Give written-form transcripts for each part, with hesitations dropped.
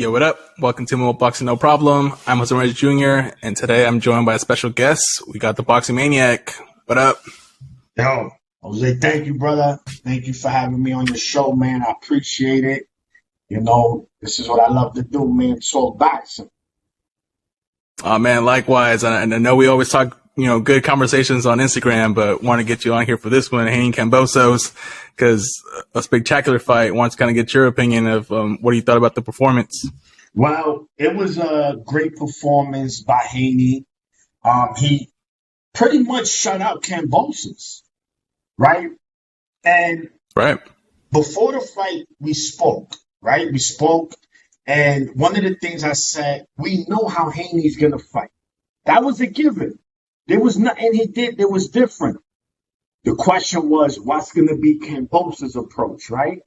Yo, what up? Welcome to More Boxing No Problem. I'm Jose Reyes Jr., and today I'm joined by a special guest. We got the Boxing Maniac. What up? Yo, Jose, thank you, brother. Thank you for having me on your show, man. I appreciate it. You know, this is what I love to do, man. Talk boxing. Oh, man, likewise. And I know we always talk, good conversations on Instagram, but want to get you on here for this one, Haney Kambosos, because a spectacular fight. Want to kind of get your opinion of what you thought about the performance. Well, it was a great performance by Haney. He pretty much shut out Kambosos, right? And Right. before the fight, we spoke, right? We spoke, and one of the things I said, we know how Haney's gonna fight. That was a given. There was nothing he did that was different. The question was, what's gonna be Kambosos' approach, right?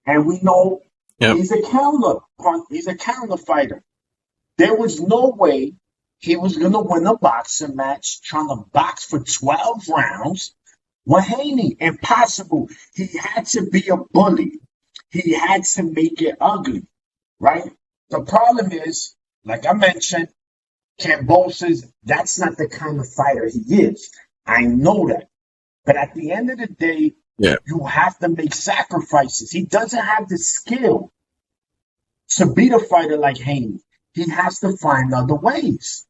And we know he's a counter fighter. There was no way he was gonna win a boxing match trying to box for 12 rounds with Haney. Impossible. He had to be a bully. He had to make it ugly, right? The problem is, like I mentioned, Kambosos, that's not the kind of fighter he is. I know that. But at the end of the day, you have to make sacrifices. He doesn't have the skill to beat a fighter like Haney. He has to find other ways.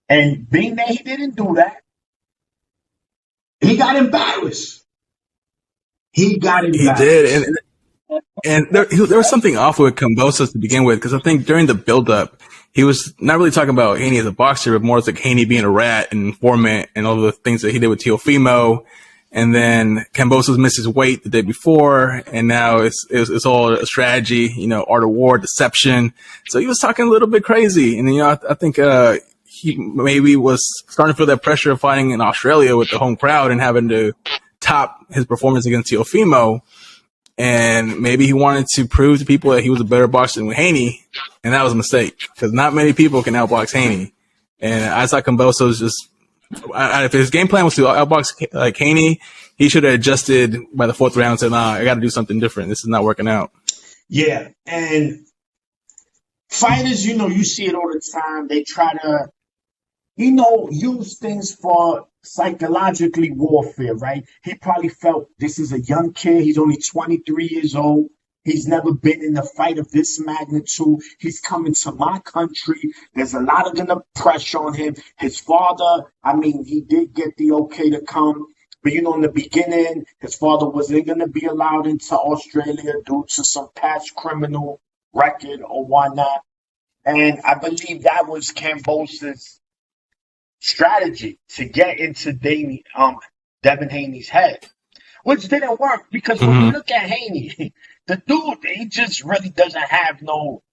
And being that he didn't do that, he got embarrassed. He did. And there was something off with Kambosos to begin with, because I think during the build-up, he was not really talking about Haney as a boxer, but more as like Haney being a rat and informant and all the things that he did with Teofimo. And then Kambosos missed his weight the day before, and now it's all a strategy, art of war, deception. So he was talking a little bit crazy. And I think he maybe was starting to feel that pressure of fighting in Australia with the home crowd and having to top his performance against Teofimo. And maybe he wanted to prove to people that he was a better boxer than Haney, and that was a mistake, because not many people can outbox Haney. And I saw Kambosos if his game plan was to outbox like Haney, he should have adjusted by the fourth round and said, nah, I got to do something different. This is not working out. Yeah, and fighters, you see it all the time. They try to, use things for psychologically warfare, right? He probably felt this is a young kid. He's only 23 years old. He's never been in a fight of this magnitude. He's coming to my country. There's a lot of gonna pressure on him. His father, he did get the okay to come. But, in the beginning, his father wasn't going to be allowed into Australia due to some past criminal record or whatnot. And I believe that was Kambosos' strategy to get into Devin Haney's head, which didn't work, because when you look at Haney, the dude, he just really doesn't have no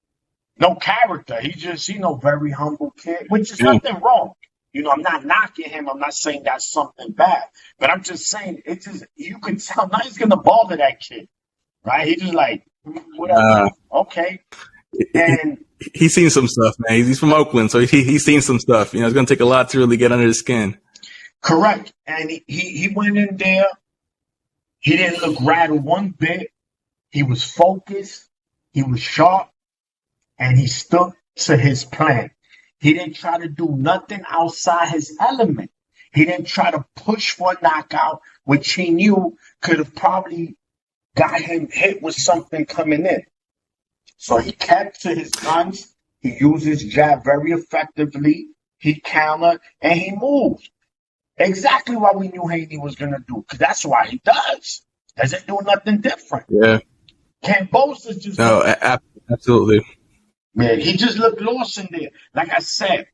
character. He's just, very humble kid, which is nothing wrong. I'm not knocking him. I'm not saying that's something bad, but I'm just saying you can tell nothing's gonna bother that kid, right? He just like, whatever, okay. And he's seen some stuff, man. He's from Oakland, so he's seen some stuff. It's going to take a lot to really get under his skin. Correct. And he went in there. He didn't look rattled one bit. He was focused. He was sharp. And he stuck to his plan. He didn't try to do nothing outside his element. He didn't try to push for a knockout, which he knew could have probably got him hit with something coming in. So he kept to his guns. He used his jab very effectively. He countered and he moved. Exactly what we knew Haney was going to do, because that's why he does. Doesn't do nothing different. Yeah. Kambosos just... No, absolutely. Man, he just looked lost in there. Like I said,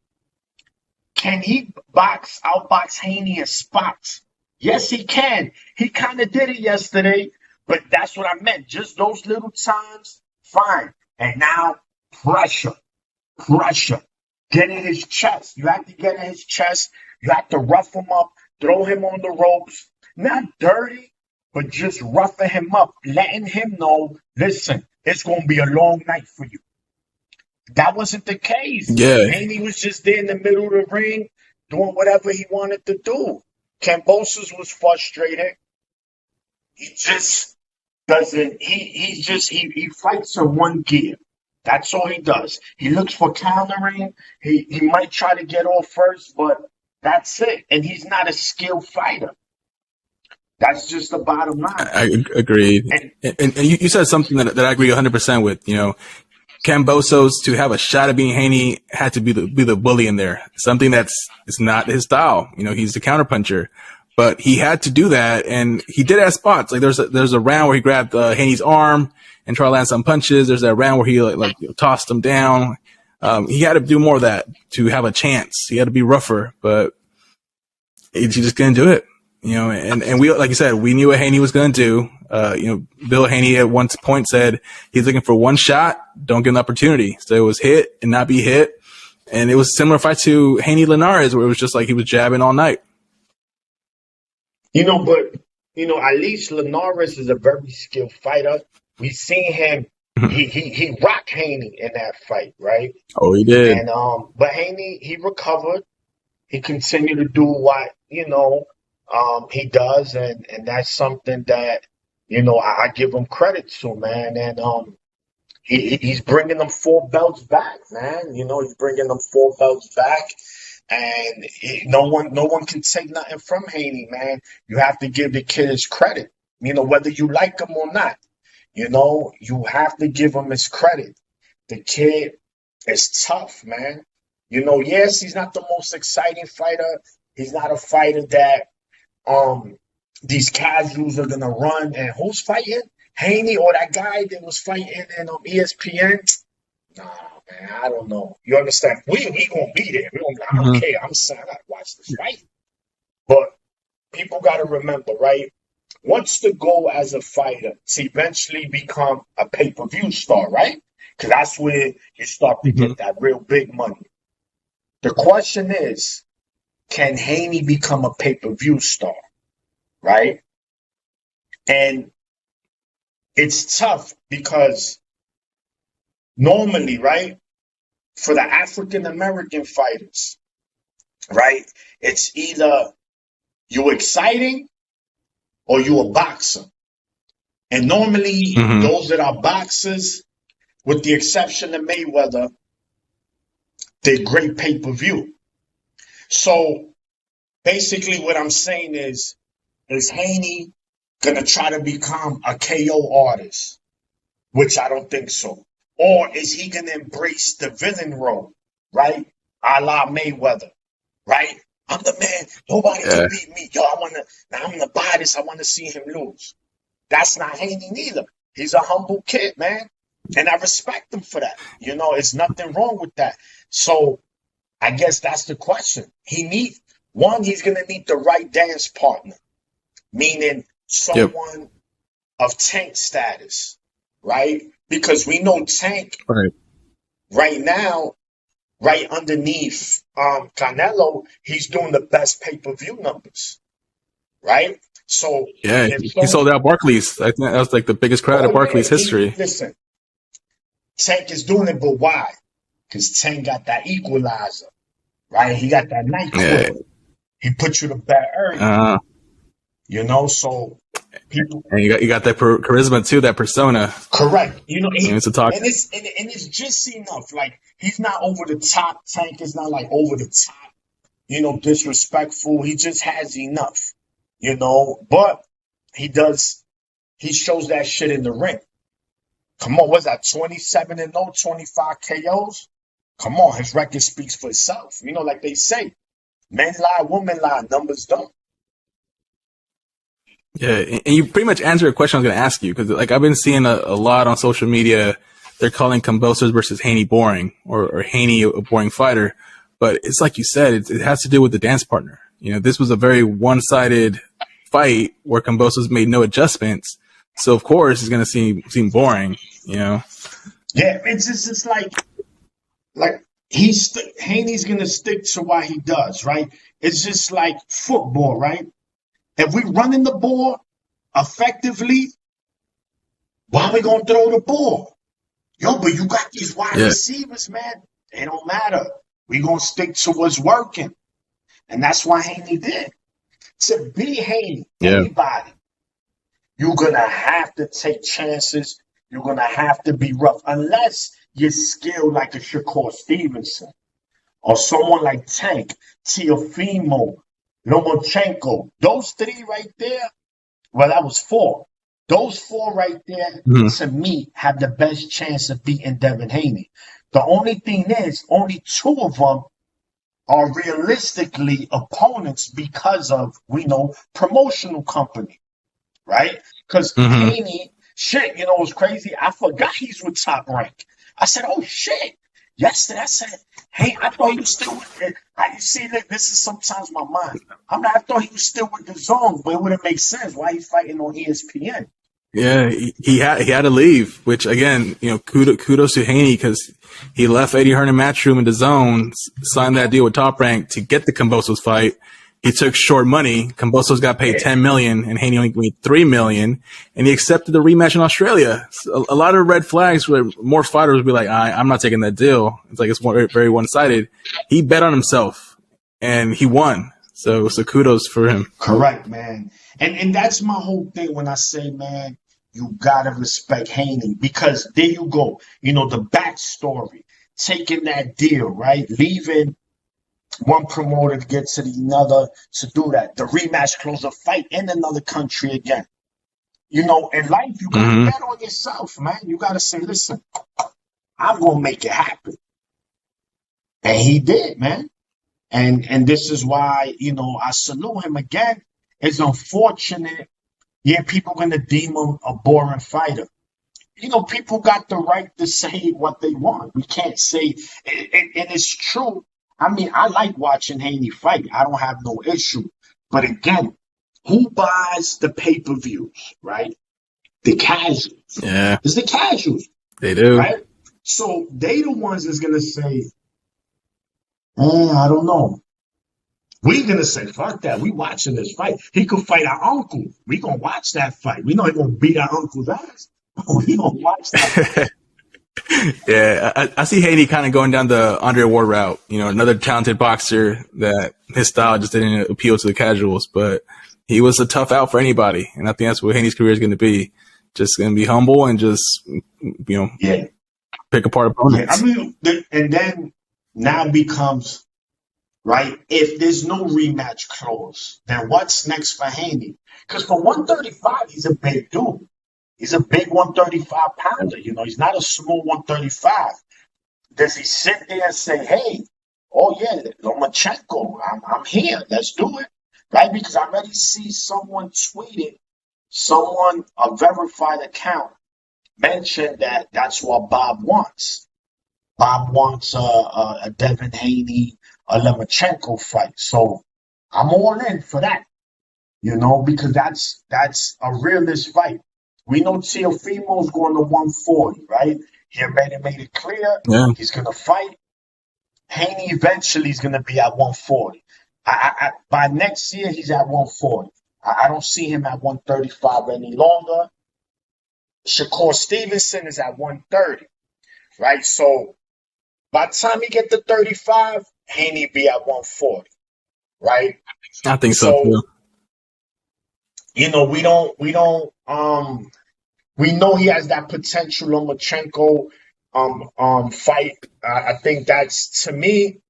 can he outbox Haney in spots? Yes, he can. He kind of did it yesterday, but that's what I meant. Just those little times, fine. And now, pressure. Get in his chest. You have to get in his chest. You have to rough him up, throw him on the ropes. Not dirty, but just roughing him up, letting him know, listen, it's going to be a long night for you. That wasn't the case. Yeah. Haney was just there in the middle of the ring doing whatever he wanted to do. Kambosos was frustrated. He just doesn't, he fights in one gear. That's all he does. He looks for countering. He might try to get off first, but that's it. And he's not a skilled fighter. That's just the bottom line. I agreed. And you said something that I agree 100% with. You know, Kambosos, to have a shot at being Haney, had to be the bully in there. Something it's not his style. You know, he's the counterpuncher, but he had to do that, and he did have spots. Like there's a round where he grabbed Haney's arm and tried to land some punches. There's that round where he tossed him down. He had to do more of that to have a chance. He had to be rougher, but he just couldn't do it. You know, and we, like you said, we knew what Haney was going to do. You know, Bill Haney at one point said he's looking for one shot, don't get an opportunity. So it was hit and not be hit. And it was a similar fight to Haney Linares, where it was just like he was jabbing all night. You know, but, you know, at least Linares is a very skilled fighter. We've seen him, he rocked Haney in that fight, right? Oh, he did. And, but Haney, he recovered. He continued to do what, you know, he does, and that's something that, you know, I give him credit to, man. And he's bringing them 4 belts back, man. You know, he's bringing them 4 belts back, and no one can take nothing from Haney, man. You have to give the kid his credit, you know, whether you like him or not. You know, you have to give him his credit. The kid is tough, man. You know, yes, he's not the most exciting fighter. He's not a fighter that these casuals are gonna run. And who's fighting? Haney or that guy that was fighting in ESPN? Nah, man, I don't know. You understand? We gonna be there. I don't care. I'm saying I gotta watch this fight. But people gotta remember, right? What's the goal as a fighter? To eventually become a pay-per-view star, right? Because that's where you start to get that real big money. The question is, can Haney become a pay-per-view star, right? And it's tough because normally, right, for the African-American fighters, right, it's either you're exciting or you're a boxer. And normally those that are boxers, with the exception of Mayweather, they're great pay-per-view. So basically what I'm saying is Haney going to try to become a KO artist? Which I don't think so. Or is he going to embrace the villain role, right? A la Mayweather, right? I'm the man. Nobody can beat me. Yo, I'm going to buy this. I want to see him lose. That's not Haney neither. He's a humble kid, man. And I respect him for that. You know, there's nothing wrong with that. So I guess that's the question. He's going to need the right dance partner, meaning someone of Tank status, right? Because we know Tank right now, right underneath Canelo, he's doing the best pay-per-view numbers, right? So he sold out Barclays. I think that was like the biggest crowd of Barclays history. Listen, Tank is doing it, but why? Because Tank got that equalizer, right? He got that NyQuil. He put you to bed early. You know, so people, and you got that charisma too, that persona. Correct. You know, it's a talk. and it's just enough. Like, he's not over the top. Tank is not like over the top, you know, disrespectful. He just has enough, you know. But he shows that shit in the ring. Come on, what's that? 27-0, 25 KOs. Come on, his record speaks for itself. You know, like they say, men lie, women lie, numbers don't. Yeah, and you pretty much answered a question I was going to ask you, because like I've been seeing a lot on social media. They're calling Kambosos versus Haney boring, or Haney a boring fighter. But it's like you said, it has to do with the dance partner. You know, this was a very one-sided fight where Kambosos made no adjustments. So of course it's going to seem boring, you know. Yeah, it's like Haney's going to stick to what he does, right? It's just like football, right? If we running the ball effectively, why are we going to throw the ball? Yo, but you got these wide receivers, man. They don't matter. We going to stick to what's working. And that's what Haney did. To be Haney, anybody, you're going to have to take chances. You're going to have to be rough. Unless your skill like a Shakur Stevenson or someone like Tank, Teofimo, Lomachenko. Those three right there, well, that was four. Those four right there, to me, have the best chance of beating Devin Haney. The only thing is, only two of them are realistically opponents because of, we know, promotional company, right? Because Haney, shit, you know, it was crazy. I forgot he's with Top Rank. I said, oh, shit. Yesterday, I said, hey, I thought he was still with it. I see that this is sometimes my mind. I thought he was still with the Zone, but it wouldn't make sense why he's fighting on ESPN. Yeah, he had to leave, which again, you know, kudos to Haney because he left Eddie Hearn and Matchroom in the Zone, signed that deal with Top Rank to get the Kambosos fight. He took short money. Kambosos got paid $10 million, and Haney only made $3 million, and he accepted the rematch in Australia. So a lot of red flags where more fighters would be like, I'm not taking that deal. It's like it's very one-sided. He bet on himself, and he won. So kudos for him. Correct, man. And that's my whole thing when I say, man, you gotta respect Haney because there you go. You know, the backstory, taking that deal, right? Leaving one promoter to get to another to do that. The rematch close a fight in another country again. You know, in life, you gotta bet on yourself, man. You gotta say, listen, I'm gonna make it happen. And he did, man. And this is why, you know, I salute him again. It's unfortunate. Yeah, people are gonna deem him a boring fighter. You know, people got the right to say what they want. We can't say, and it's true. I mean, I like watching Haney fight. I don't have no issue. But again, who buys the pay-per-views, right? The casuals. Yeah. It's the casuals. They do. Right? So they the ones that's going to say, I don't know. We're going to say, fuck that. We watching this fight. He could fight our uncle. We going to watch that fight. We know he going to beat our uncle's ass. We going to watch that. Yeah, I see Haney kind of going down the Andre Ward route. You know, another talented boxer that his style just didn't appeal to the casuals, but he was a tough out for anybody. And I think that's what Haney's career is going to be. Just going to be humble and just, you know, pick apart opponents. Yeah, I mean, and then now becomes, right, if there's no rematch clause, then what's next for Haney? Because for 135, he's a big dude. He's a big 135 pounder. You know, he's not a small 135. Does he sit there and say, hey, oh yeah, Lomachenko, I'm here. Let's do it. Right? Because I already see someone tweeted, a verified account mentioned that that's what Bob wants. Bob wants a Devin Haney, a Lomachenko fight. So I'm all in for that. You know, because that's a realist fight. We know Teofimo's going to 140, right? He already made it clear he's going to fight. Haney eventually is going to be at 140. By next year, he's at 140. I don't see him at 135 any longer. Shakur Stevenson is at 130, right? So by the time he get to 35, Haney be at 140, right? I think so too. You know, we know he has that potential Lomachenko fight. I think that's, to me,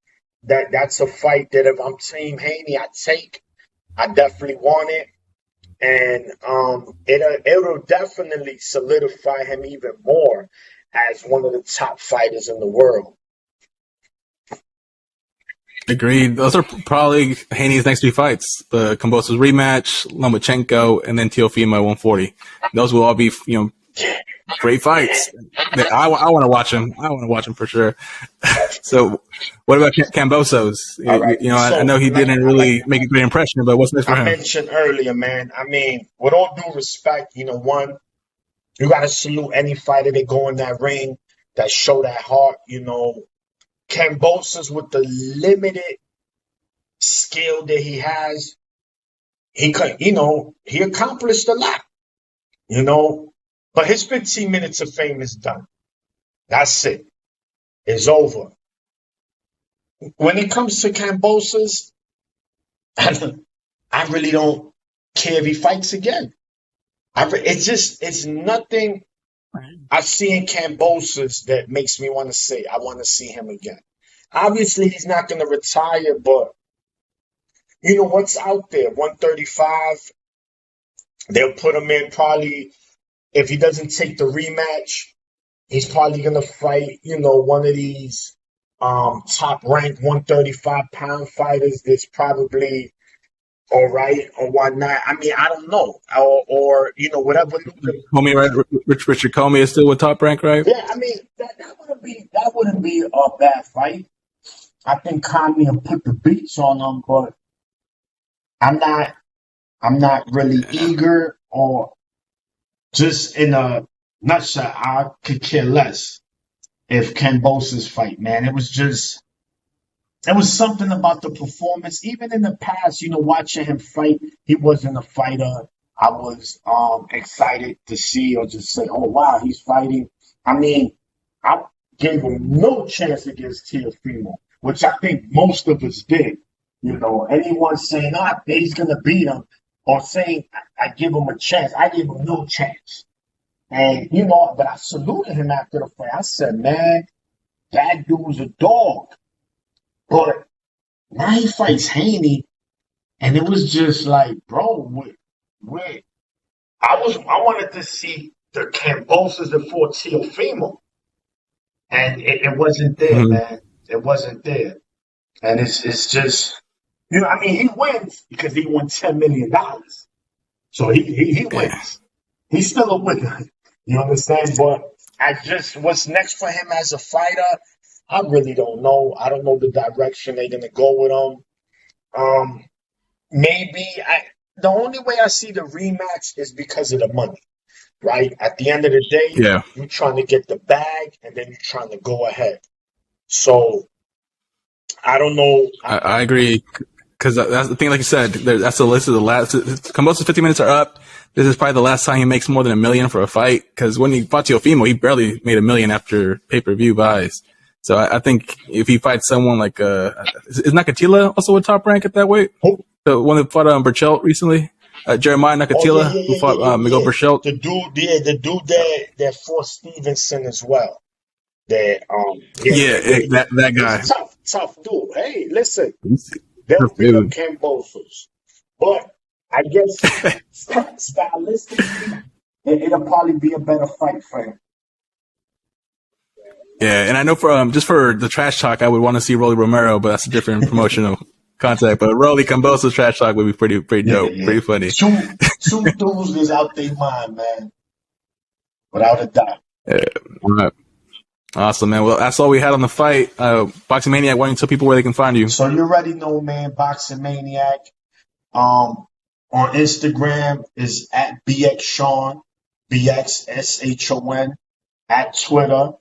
that's a fight that if I'm Team Haney, I take. I definitely want it. And it'll definitely solidify him even more as one of the top fighters in the world. Agreed. Those are probably Haney's next three fights. The Kambosos rematch, Lomachenko, and then Teofimo at 140. Those will all be, you know, great fights. I want to watch them. I want to watch them for sure. So what about Kambosos? Right. You know, so, I know he didn't really make a great impression, but what's next for him? I mentioned earlier, man. I mean, with all due respect, you know, one, you got to salute any fighter that go in that ring, that show that heart, you know. Kambosos, with the limited skill that he has, he could, you know, he accomplished a lot, you know, but his 15 minutes of fame is done. That's it. It's over. When it comes to Kambosos, I really don't care if he fights again. It's nothing I see in Kambosos that makes me want to say I want to see him again. Obviously, he's not going to retire, but you know what's out there? 135. They'll put him in probably if he doesn't take the rematch. He's probably going to fight, one of these top ranked 135-pound fighters that's probably all right or whatnot. I mean, I don't know. Or whatever. Comey, right? Richard Comey is still with Top Rank, right? Yeah, I mean, that wouldn't be a bad fight. I think Comey will put the beats on him, but I'm not really eager or just in a nutshell. I could care less if Kambosos fight, man. It was something about the performance. Even in the past, watching him fight, he wasn't a fighter I was excited to see or just say, oh wow, he's fighting. I mean, I gave him no chance against Teofimo, which I think most of us did. Anyone saying, oh, he's gonna beat him, or saying I give him a chance, I gave him no chance. And but I saluted him after the fight. I said, man, that dude's a dog. But now he fights Haney, and it was just like, bro, I wanted to see the Kambosos before Teofimo, and it wasn't there, man. It wasn't there, and it's just, I mean, he wins because he won $10 million, so he wins. He's still a winner. You understand? But what's next for him as a fighter? I really don't know. I don't know the direction they're gonna go with him. The only way I see the rematch is because of the money, right? At the end of the day, you're trying to get the bag and then you're trying to go ahead. So I don't know. I agree. Because that's the thing, like you said, that's the list of the last. Kambosos' 50 minutes are up. This is probably the last time he makes more than $1 million for a fight. Because when he fought Teofimo, he barely made $1 million after pay-per-view buys. So I think if he fights someone like is Nakatila also a Top Rank at that weight? The one that fought Burchelt recently, Jeremiah Nakatila, who fought Miguel Burchelt. The dude that fought Stevenson as well. That that guy. Tough dude. Hey, listen. They'll beat up Kambosos. But I guess stylistically, it'll probably be a better fight for him. Yeah, and I know just for the trash talk, I would want to see Rolly Romero, but that's a different promotional contact. But Rolly Kambosos trash talk would be pretty dope, pretty funny. Two dudes is out their mind, man. Without a doubt. Yeah. All right. Awesome, man. Well, that's all we had on the fight. Boxing Maniac, why don't you tell people where they can find you? So you already know, man, Boxing Maniac. On Instagram is at BXShawn, BXSHON. At Twitter,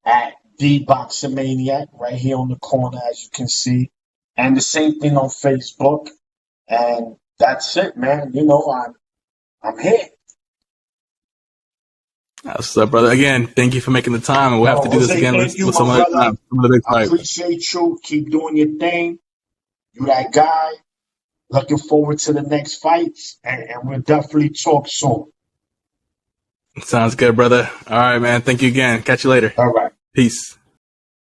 at The Boxing Maniac, right here on the corner, as you can see. And the same thing on Facebook. And that's it, man. I'm here. What's up, brother? Again, thank you for making the time, and we'll have to do this again with some other time. I appreciate you. Keep doing your thing. You that guy. Looking forward to the next fights, and we'll definitely talk soon. Sounds good, brother. All right, man. Thank you again. Catch you later. All right. Peace.